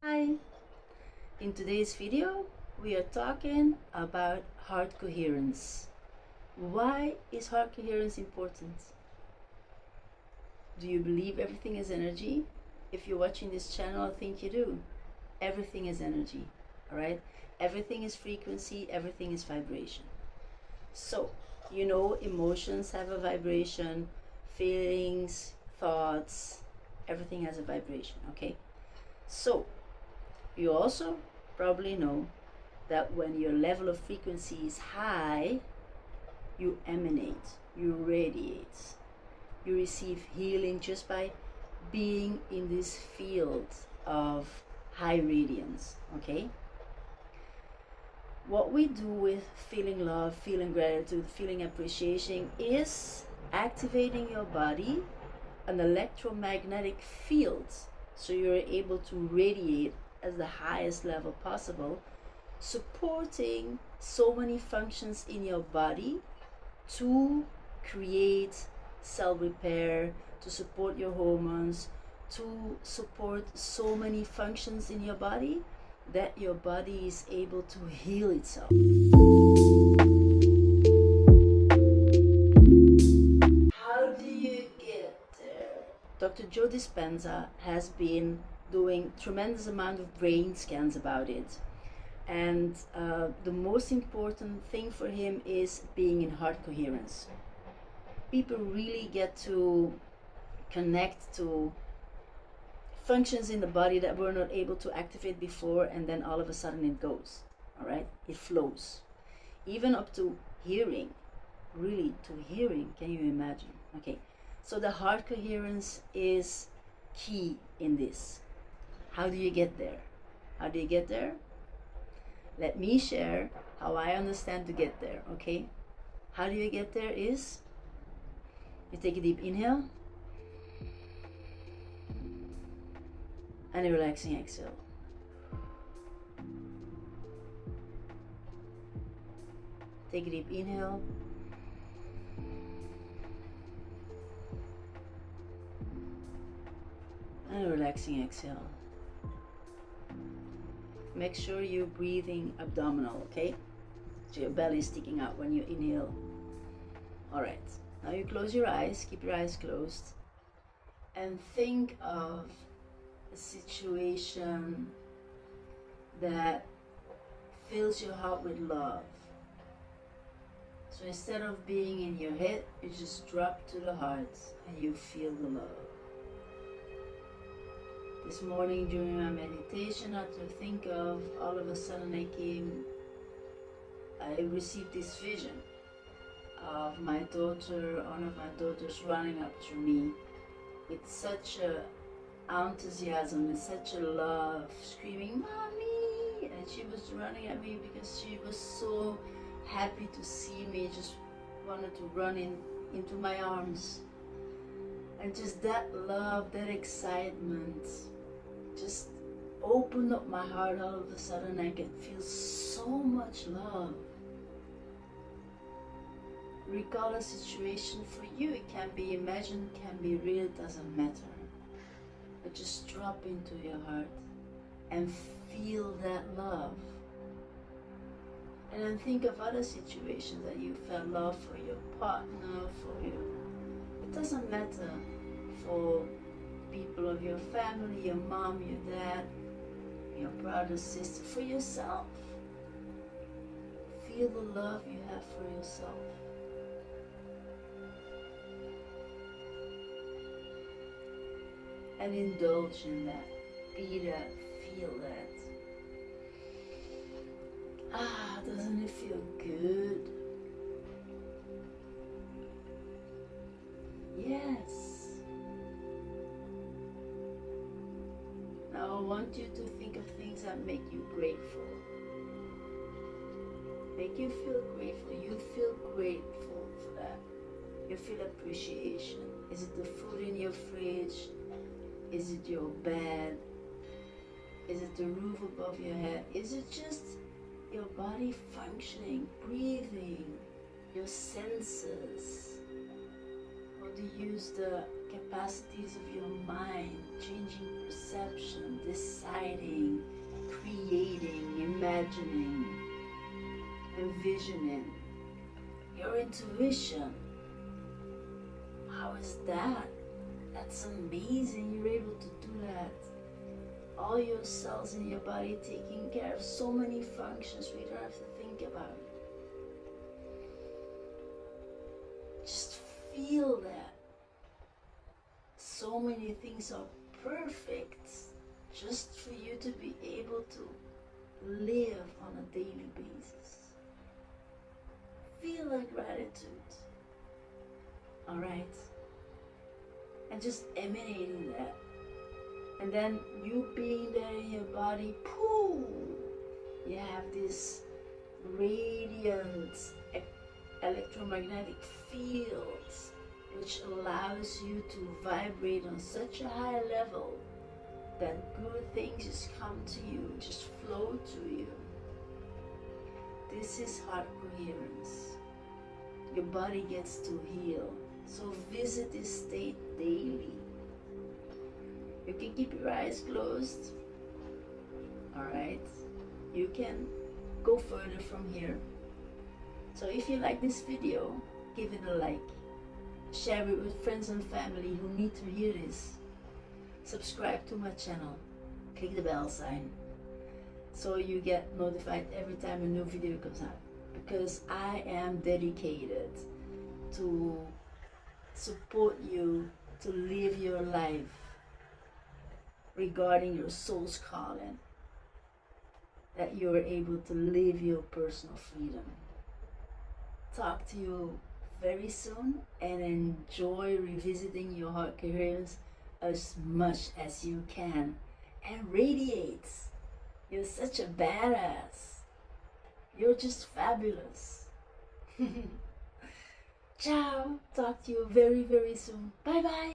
Hi! In today's video, we are talking about heart coherence. Why is heart coherence important? Do you believe everything is energy? If you're watching this channel, I think you do. Everything is energy, alright? Everything is frequency, everything is vibration. So, emotions have a vibration, feelings, thoughts, everything has a vibration, okay? So, you also probably know that when your level of frequency is high, you emanate, you radiate, you receive healing just by being in this field of high radiance, okay? What we do with feeling love, feeling gratitude, feeling appreciation is activating your body, an electromagnetic field, so you're able to radiate at the highest level possible, supporting so many functions in your body to create cell repair, to support your hormones, to support so many functions in your body that your body is able to heal itself. How do you get there? Dr. Joe Dispenza has been doing tremendous amount of brain scans about it, and the most important thing for him is being in heart coherence. People really get to connect to functions in the body that were not able to activate before, and then all of a sudden it goes, all right, it flows, even up to hearing, really to hearing. Can you imagine? Okay, so the heart coherence is key in this. How do you get there? How do you get there? Let me share how I understand to get there, okay? How do you get there is you take a deep inhale and a relaxing exhale. Take a deep inhale and a relaxing exhale. Make sure you're breathing abdominal, okay? So your belly is sticking out when you inhale. Alright, now you close your eyes, keep your eyes closed, and think of a situation that fills your heart with love. So instead of being in your head, you just drop to the heart and you feel the love. This morning during my meditation, after think of, all of a sudden I received this vision of my daughter, one of my daughters running up to me with such a enthusiasm, with such a love, screaming, "Mommy!" And she was running at me because she was so happy to see me, just wanted to run into my arms. And just that love, that excitement, just opened up my heart. All of a sudden I could feel so much love. Recall a situation for you. It can be imagined, can be real, it doesn't matter. But just drop into your heart and feel that love. And then think of other situations that you felt love for your partner, for your, it doesn't matter, for people of your family, your mom, your dad, your brother, sister, for yourself. Feel the love you have for yourself. And indulge in that, be that, feel that. Doesn't it feel good? Yes. Now I want you to think of things that make you grateful. Make you feel grateful. You feel grateful for that. You feel appreciation. Is it the food in your fridge? Is it your bed? Is it the roof above your head? Is it just your body functioning, breathing, your senses? Or do you use the capacities of your mind, changing perception, deciding, creating, imagining, envisioning, your intuition. How is that? That's amazing, you're able to do that. All your cells in your body taking care of so many functions we don't have to think about it. Just feel that. So many things are perfect just for you to be able to live on a daily basis. Feel that gratitude. Alright? And just emanating that. And then you being there in your body, pooh, you have this radiant electromagnetic field which allows you to vibrate on such a high level that good things just come to you, just flow to you. This is heart coherence. Your body gets to heal. So visit this state daily. You can keep your eyes closed. Alright? You can go further from here. So if you like this video, give it a like. Share it with friends and family who need to hear this. Subscribe to my channel. Click the bell sign so you get notified every time a new video comes out. Because I am dedicated to support you to live your life regarding your soul's calling, that you are able to live your personal freedom. Talk to you very soon and enjoy revisiting your heart coherence as much as you can and radiate. You're such a badass. You're just fabulous. Ciao. Talk to you very, very soon. Bye bye.